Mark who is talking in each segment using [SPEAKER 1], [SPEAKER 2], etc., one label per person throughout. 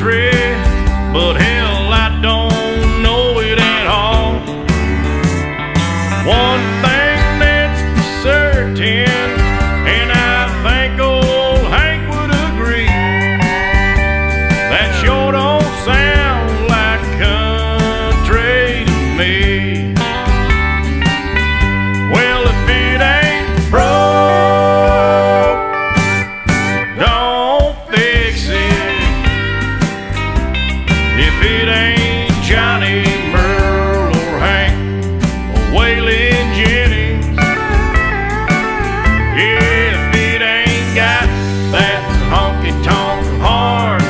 [SPEAKER 1] country, but hell, I don't know it at all. One thing that's for certain, and I think old Hank would agree, that sure don't sound like country to me. Well, if it ain't broke, don't fix it. If it ain't Johnny, Merle, or Hank, or Waylon Jennings, yeah, if it ain't got that honky-tonk heart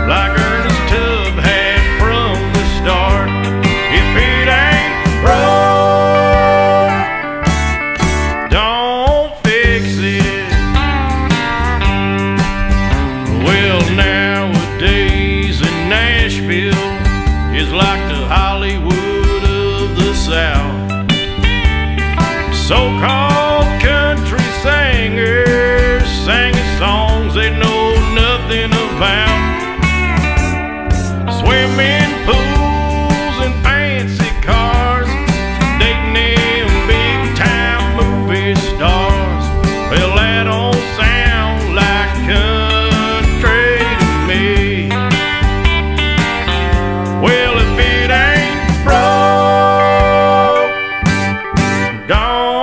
[SPEAKER 1] like Ernest Tubb had from the start, if it ain't broke, don't fix it. Well, nowadays in Nashville is like the Hollywood of the South. So-called country singers singing songs they know nothing about. Swimming pools and fancy cars, dating them big-time movie stars. Well, that don't sound like country to me. Well, if it ain't broke, don't